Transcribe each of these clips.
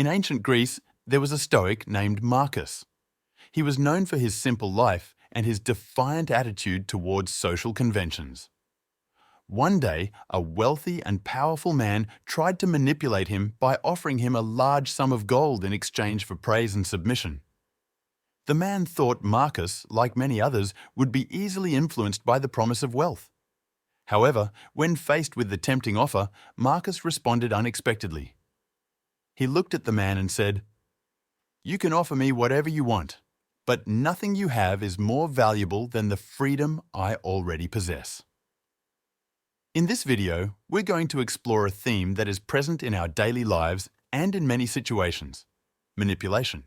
In ancient Greece, there was a Stoic named Marcus. He was known for his simple life and his defiant attitude towards social conventions. One day, a wealthy and powerful man tried to manipulate him by offering him a large sum of gold in exchange for praise and submission. The man thought Marcus, like many others, would be easily influenced by the promise of wealth. However, when faced with the tempting offer, Marcus responded unexpectedly. He looked at the man and said, "You can offer me whatever you want, but nothing you have is more valuable than the freedom I already possess." In this video, we're going to explore a theme that is present in our daily lives and in many situations: manipulation.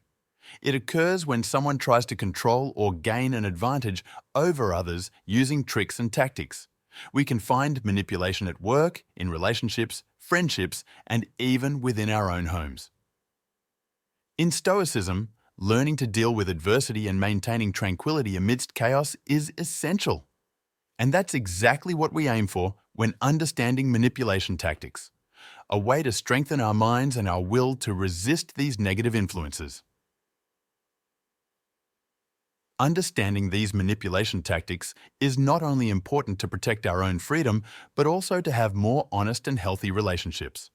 It occurs when someone tries to control or gain an advantage over others using tricks and tactics. We can find manipulation at work, in relationships, friendships, and even within our own homes. In Stoicism, learning to deal with adversity and maintaining tranquility amidst chaos is essential. And that's exactly what we aim for when understanding manipulation tactics, a way to strengthen our minds and our will to resist these negative influences. Understanding these manipulation tactics is not only important to protect our own freedom, but also to have more honest and healthy relationships.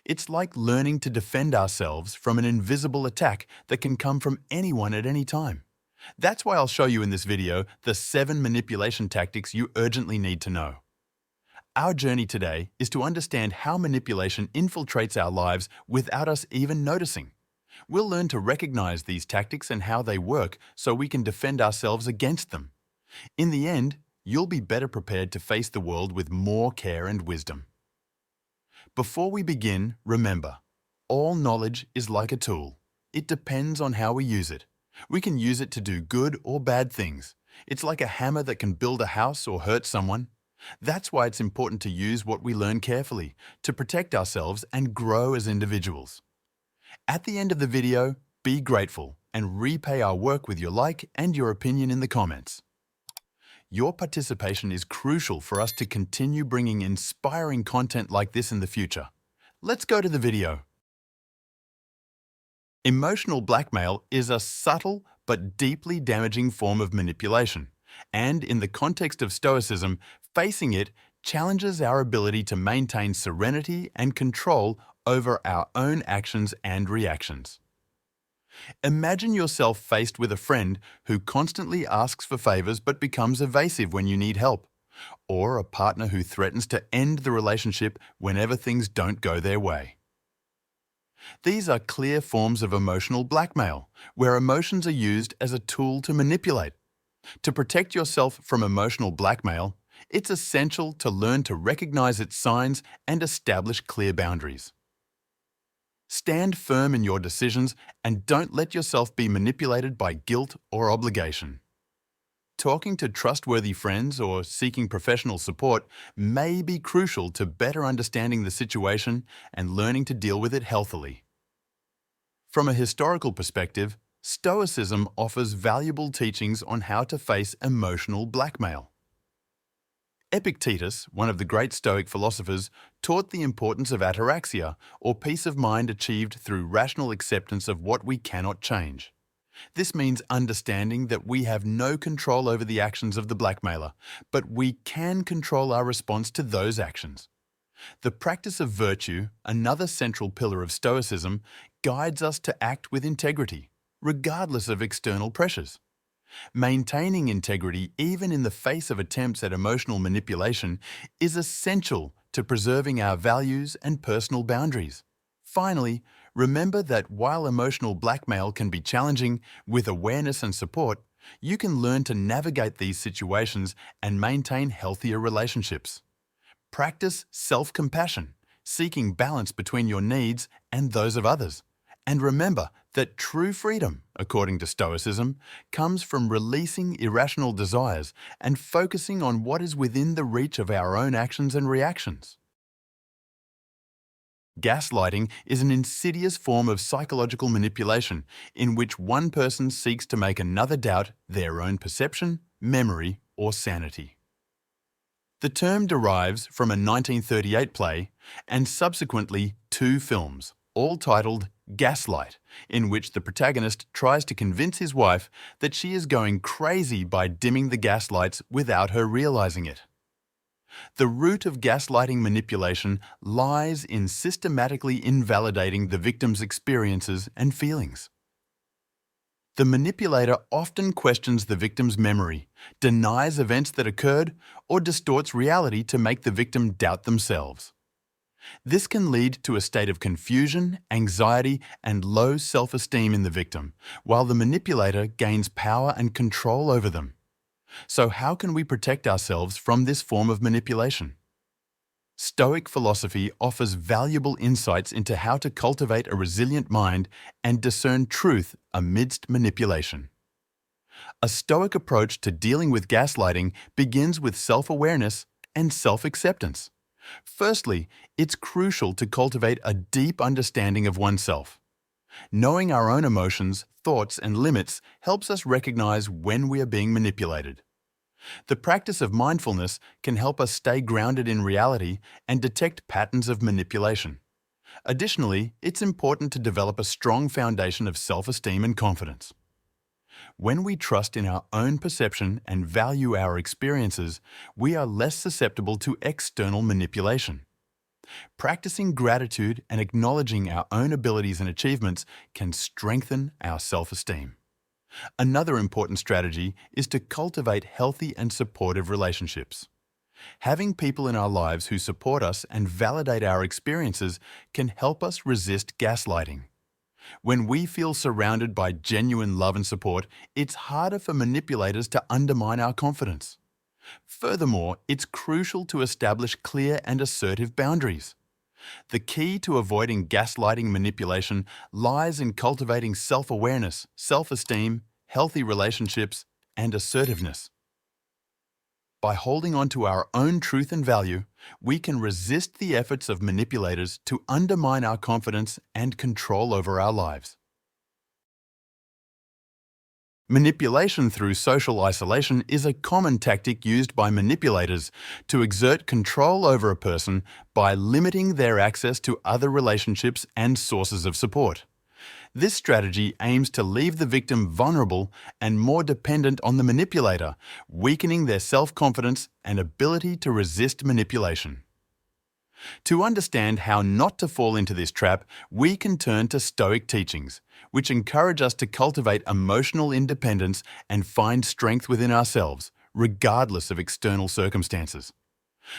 It's like learning to defend ourselves from an invisible attack that can come from anyone at any time. That's why I'll show you in this video the 7 manipulation tactics you urgently need to know. Our journey today is to understand how manipulation infiltrates our lives without us even noticing. We'll learn to recognize these tactics and how they work so we can defend ourselves against them. In the end, you'll be better prepared to face the world with more care and wisdom. Before we begin, remember, all knowledge is like a tool. It depends on how we use it. We can use it to do good or bad things. It's like a hammer that can build a house or hurt someone. That's why it's important to use what we learn carefully, to protect ourselves and grow as individuals. At the end of the video, be grateful and repay our work with your like and your opinion in the comments. Your participation is crucial for us to continue bringing inspiring content like this in the future. Let's go to the video. Emotional blackmail is a subtle but deeply damaging form of manipulation, and in the context of Stoicism, facing it challenges our ability to maintain serenity and control over our own actions and reactions. Imagine yourself faced with a friend who constantly asks for favors but becomes evasive when you need help, or a partner who threatens to end the relationship whenever things don't go their way. These are clear forms of emotional blackmail, where emotions are used as a tool to manipulate. To protect yourself from emotional blackmail, it's essential to learn to recognize its signs and establish clear boundaries. Stand firm in your decisions and don't let yourself be manipulated by guilt or obligation. Talking to trustworthy friends or seeking professional support may be crucial to better understanding the situation and learning to deal with it healthily. From a historical perspective, Stoicism offers valuable teachings on how to face emotional blackmail. Epictetus, one of the great Stoic philosophers, taught the importance of ataraxia, or peace of mind achieved through rational acceptance of what we cannot change. This means understanding that we have no control over the actions of the blackmailer, but we can control our response to those actions. The practice of virtue, another central pillar of Stoicism, guides us to act with integrity, regardless of external pressures. Maintaining integrity, even in the face of attempts at emotional manipulation, is essential to preserving our values and personal boundaries. Finally, remember that while emotional blackmail can be challenging, with awareness and support, you can learn to navigate these situations and maintain healthier relationships. Practice self-compassion, seeking balance between your needs and those of others. And remember that true freedom, according to Stoicism, comes from releasing irrational desires and focusing on what is within the reach of our own actions and reactions. Gaslighting is an insidious form of psychological manipulation in which one person seeks to make another doubt their own perception, memory, or sanity. The term derives from a 1938 play and subsequently 2 films, all titled Gaslight, in which the protagonist tries to convince his wife that she is going crazy by dimming the gaslights without her realizing it. The root of gaslighting manipulation lies in systematically invalidating the victim's experiences and feelings. The manipulator often questions the victim's memory, denies events that occurred, or distorts reality to make the victim doubt themselves. This can lead to a state of confusion, anxiety, and low self-esteem in the victim, while the manipulator gains power and control over them. So how can we protect ourselves from this form of manipulation? Stoic philosophy offers valuable insights into how to cultivate a resilient mind and discern truth amidst manipulation. A Stoic approach to dealing with gaslighting begins with self-awareness and self-acceptance. Firstly, it's crucial to cultivate a deep understanding of oneself. Knowing our own emotions, thoughts, and limits helps us recognize when we are being manipulated. The practice of mindfulness can help us stay grounded in reality and detect patterns of manipulation. Additionally, it's important to develop a strong foundation of self-esteem and confidence. When we trust in our own perception and value our experiences, we are less susceptible to external manipulation. Practicing gratitude and acknowledging our own abilities and achievements can strengthen our self-esteem. Another important strategy is to cultivate healthy and supportive relationships. Having people in our lives who support us and validate our experiences can help us resist gaslighting. When we feel surrounded by genuine love and support, it's harder for manipulators to undermine our confidence. Furthermore, it's crucial to establish clear and assertive boundaries. The key to avoiding gaslighting manipulation lies in cultivating self-awareness, self-esteem, healthy relationships, and assertiveness. By holding on to our own truth and value, we can resist the efforts of manipulators to undermine our confidence and control over our lives. Manipulation through social isolation is a common tactic used by manipulators to exert control over a person by limiting their access to other relationships and sources of support. This strategy aims to leave the victim vulnerable and more dependent on the manipulator, weakening their self-confidence and ability to resist manipulation. To understand how not to fall into this trap, we can turn to Stoic teachings, which encourage us to cultivate emotional independence and find strength within ourselves, regardless of external circumstances.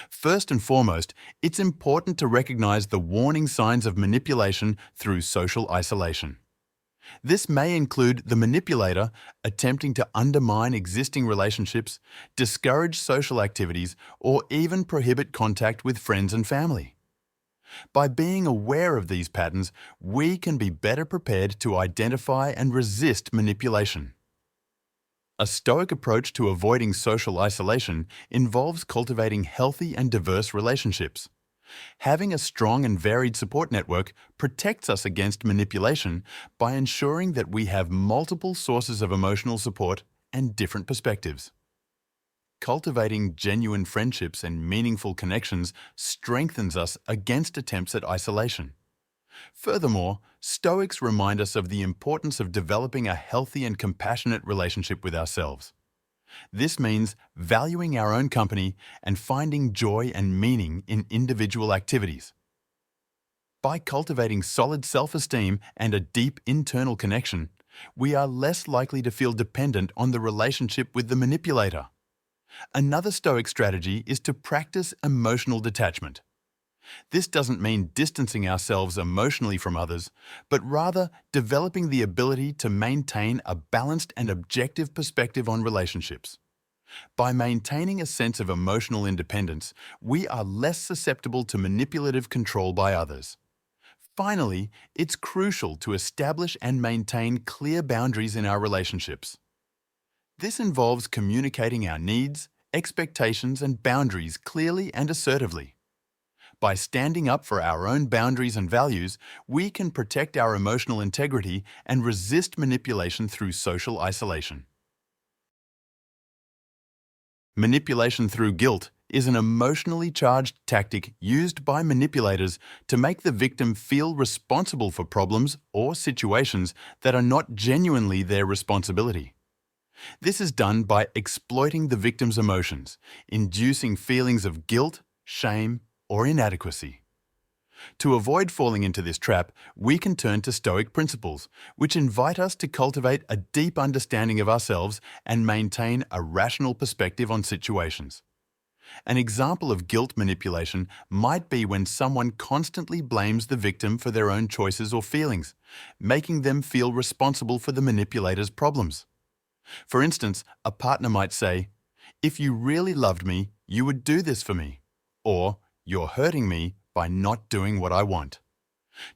First and foremost, it's important to recognize the warning signs of manipulation through social isolation. This may include the manipulator attempting to undermine existing relationships, discourage social activities, or even prohibit contact with friends and family. By being aware of these patterns, we can be better prepared to identify and resist manipulation. A Stoic approach to avoiding social isolation involves cultivating healthy and diverse relationships. Having a strong and varied support network protects us against manipulation by ensuring that we have multiple sources of emotional support and different perspectives. Cultivating genuine friendships and meaningful connections strengthens us against attempts at isolation. Furthermore, Stoics remind us of the importance of developing a healthy and compassionate relationship with ourselves. This means valuing our own company and finding joy and meaning in individual activities. By cultivating solid self-esteem and a deep internal connection, we are less likely to feel dependent on the relationship with the manipulator. Another Stoic strategy is to practice emotional detachment. This doesn't mean distancing ourselves emotionally from others, but rather developing the ability to maintain a balanced and objective perspective on relationships. By maintaining a sense of emotional independence, we are less susceptible to manipulative control by others. Finally, it's crucial to establish and maintain clear boundaries in our relationships. This involves communicating our needs, expectations, and boundaries clearly and assertively. By standing up for our own boundaries and values, we can protect our emotional integrity and resist manipulation through social isolation. Manipulation through guilt is an emotionally charged tactic used by manipulators to make the victim feel responsible for problems or situations that are not genuinely their responsibility. This is done by exploiting the victim's emotions, inducing feelings of guilt, shame, or inadequacy. To avoid falling into this trap, we can turn to Stoic principles, which invite us to cultivate a deep understanding of ourselves and maintain a rational perspective on situations. An example of guilt manipulation might be when someone constantly blames the victim for their own choices or feelings, making them feel responsible for the manipulator's problems. For instance, a partner might say, "If you really loved me, you would do this for me," or "You're hurting me by not doing what I want."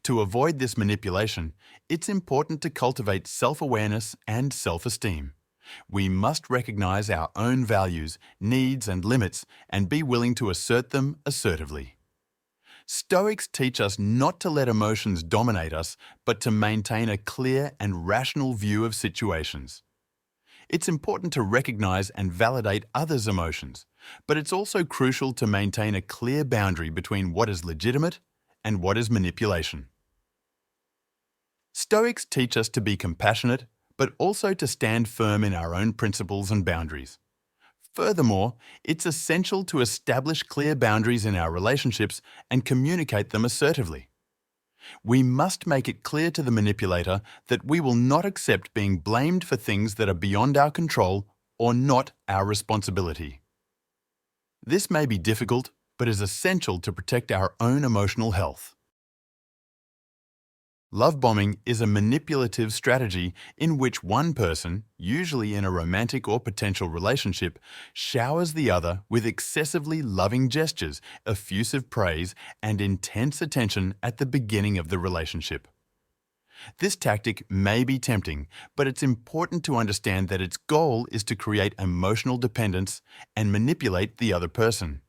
To avoid this manipulation, it's important to cultivate self-awareness and self-esteem. We must recognize our own values, needs, and limits and be willing to assert them assertively. Stoics teach us not to let emotions dominate us, but to maintain a clear and rational view of situations. It's important to recognize and validate others' emotions, but it's also crucial to maintain a clear boundary between what is legitimate and what is manipulation. Stoics teach us to be compassionate, but also to stand firm in our own principles and boundaries. Furthermore, it's essential to establish clear boundaries in our relationships and communicate them assertively. We must make it clear to the manipulator that we will not accept being blamed for things that are beyond our control or not our responsibility. This may be difficult, but is essential to protect our own emotional health. Love bombing is a manipulative strategy in which one person, usually in a romantic or potential relationship, showers the other with excessively loving gestures, effusive praise, and intense attention at the beginning of the relationship. This tactic may be tempting, but it's important to understand that its goal is to create emotional dependence and manipulate the other person.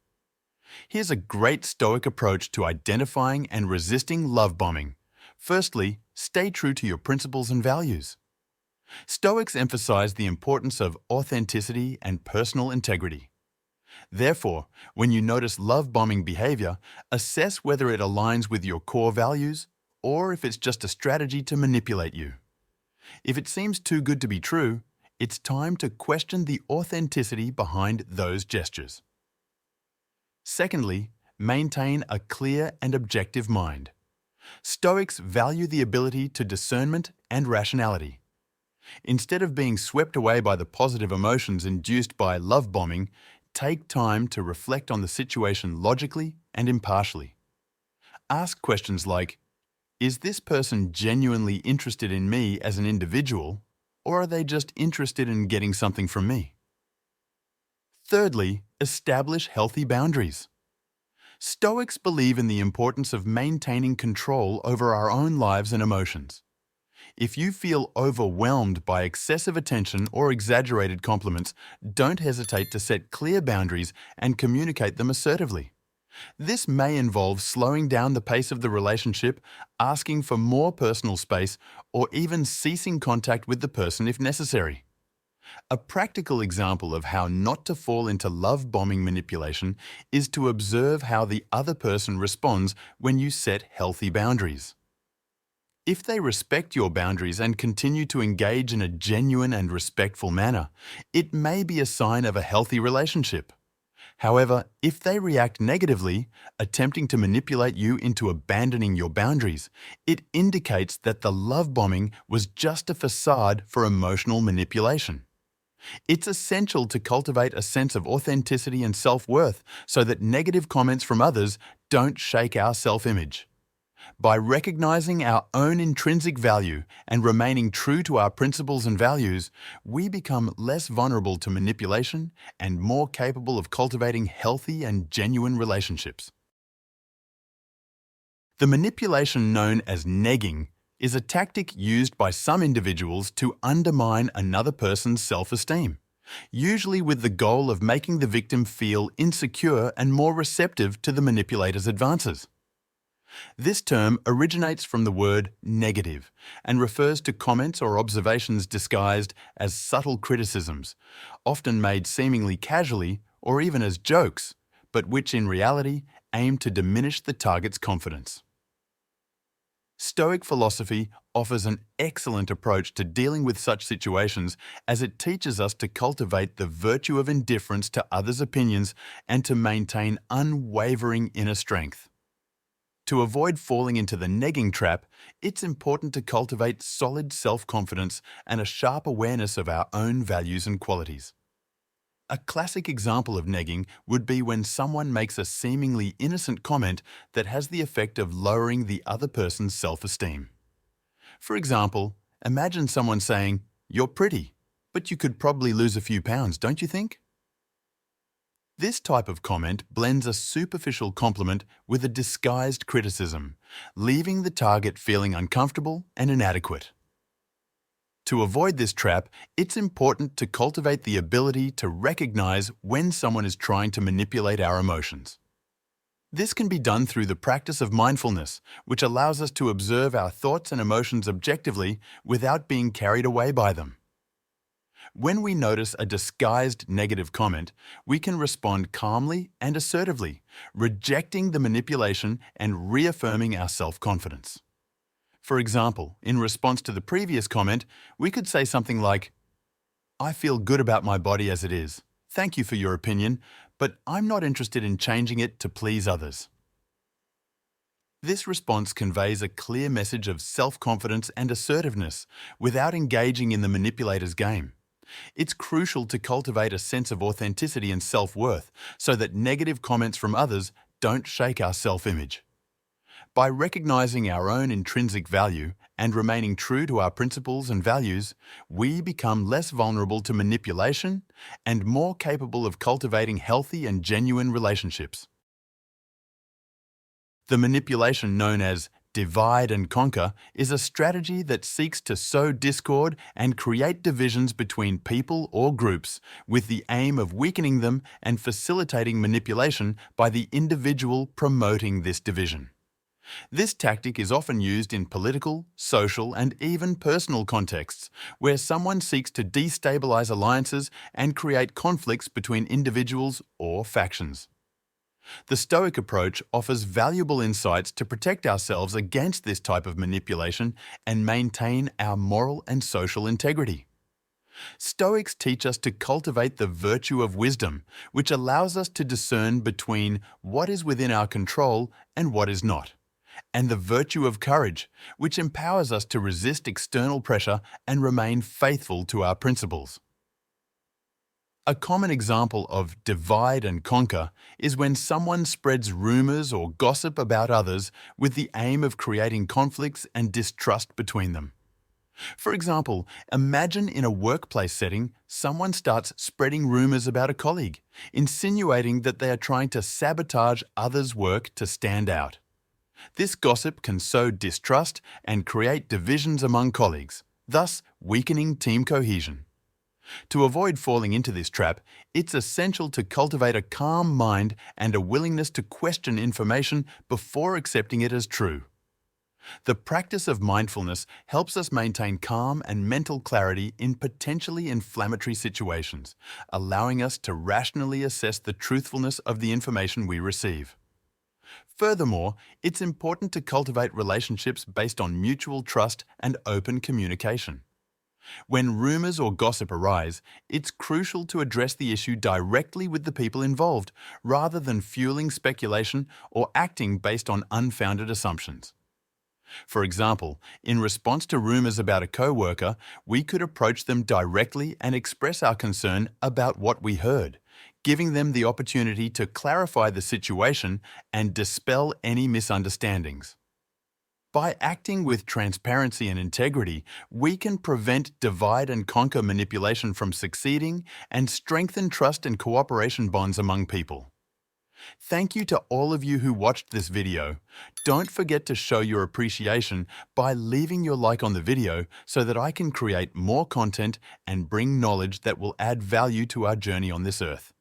Here's a great Stoic approach to identifying and resisting love bombing. Firstly, stay true to your principles and values. Stoics emphasize the importance of authenticity and personal integrity. Therefore, when you notice love-bombing behavior, assess whether it aligns with your core values or if it's just a strategy to manipulate you. If it seems too good to be true, it's time to question the authenticity behind those gestures. Secondly, maintain a clear and objective mind. Stoics value the ability to discernment and rationality. Instead of being swept away by the positive emotions induced by love bombing, take time to reflect on the situation logically and impartially. Ask questions like, is this person genuinely interested in me as an individual, or are they just interested in getting something from me? Thirdly, establish healthy boundaries. Stoics believe in the importance of maintaining control over our own lives and emotions. If you feel overwhelmed by excessive attention or exaggerated compliments, don't hesitate to set clear boundaries and communicate them assertively. This may involve slowing down the pace of the relationship, asking for more personal space, or even ceasing contact with the person if necessary. A practical example of how not to fall into love-bombing manipulation is to observe how the other person responds when you set healthy boundaries. If they respect your boundaries and continue to engage in a genuine and respectful manner, it may be a sign of a healthy relationship. However, if they react negatively, attempting to manipulate you into abandoning your boundaries, it indicates that the love bombing was just a facade for emotional manipulation. It's essential to cultivate a sense of authenticity and self-worth so that negative comments from others don't shake our self-image. By recognizing our own intrinsic value and remaining true to our principles and values, we become less vulnerable to manipulation and more capable of cultivating healthy and genuine relationships. The manipulation known as negging is a tactic used by some individuals to undermine another person's self-esteem, usually with the goal of making the victim feel insecure and more receptive to the manipulator's advances. This term originates from the word negative and refers to comments or observations disguised as subtle criticisms, often made seemingly casually or even as jokes, but which in reality aim to diminish the target's confidence. Stoic philosophy offers an excellent approach to dealing with such situations, as it teaches us to cultivate the virtue of indifference to others' opinions and to maintain unwavering inner strength. To avoid falling into the negging trap, it's important to cultivate solid self-confidence and a sharp awareness of our own values and qualities. A classic example of negging would be when someone makes a seemingly innocent comment that has the effect of lowering the other person's self-esteem. For example, imagine someone saying, "You're pretty, but you could probably lose a few pounds, don't you think?" This type of comment blends a superficial compliment with a disguised criticism, leaving the target feeling uncomfortable and inadequate. To avoid this trap, it's important to cultivate the ability to recognize when someone is trying to manipulate our emotions. This can be done through the practice of mindfulness, which allows us to observe our thoughts and emotions objectively without being carried away by them. When we notice a disguised negative comment, we can respond calmly and assertively, rejecting the manipulation and reaffirming our self-confidence. For example, in response to the previous comment, we could say something like, "I feel good about my body as it is. Thank you for your opinion, but I'm not interested in changing it to please others." This response conveys a clear message of self-confidence and assertiveness without engaging in the manipulator's game. It's crucial to cultivate a sense of authenticity and self-worth so that negative comments from others don't shake our self-image. By recognizing our own intrinsic value and remaining true to our principles and values, we become less vulnerable to manipulation and more capable of cultivating healthy and genuine relationships. The manipulation known as divide and conquer is a strategy that seeks to sow discord and create divisions between people or groups with the aim of weakening them and facilitating manipulation by the individual promoting this division. This tactic is often used in political, social, and even personal contexts, where someone seeks to destabilize alliances and create conflicts between individuals or factions. The Stoic approach offers valuable insights to protect ourselves against this type of manipulation and maintain our moral and social integrity. Stoics teach us to cultivate the virtue of wisdom, which allows us to discern between what is within our control and what is not, and the virtue of courage, which empowers us to resist external pressure and remain faithful to our principles. A common example of divide and conquer is when someone spreads rumors or gossip about others with the aim of creating conflicts and distrust between them. For example, imagine in a workplace setting, someone starts spreading rumors about a colleague, insinuating that they are trying to sabotage others' work to stand out. This gossip can sow distrust and create divisions among colleagues, thus weakening team cohesion. To avoid falling into this trap, it's essential to cultivate a calm mind and a willingness to question information before accepting it as true. The practice of mindfulness helps us maintain calm and mental clarity in potentially inflammatory situations, allowing us to rationally assess the truthfulness of the information we receive. Furthermore, it's important to cultivate relationships based on mutual trust and open communication. When rumors or gossip arise, it's crucial to address the issue directly with the people involved, rather than fueling speculation or acting based on unfounded assumptions. For example, in response to rumors about a coworker, we could approach them directly and express our concern about what we heard, giving them the opportunity to clarify the situation and dispel any misunderstandings. By acting with transparency and integrity, we can prevent divide and conquer manipulation from succeeding and strengthen trust and cooperation bonds among people. Thank you to all of you who watched this video. Don't forget to show your appreciation by leaving your like on the video so that I can create more content and bring knowledge that will add value to our journey on this earth.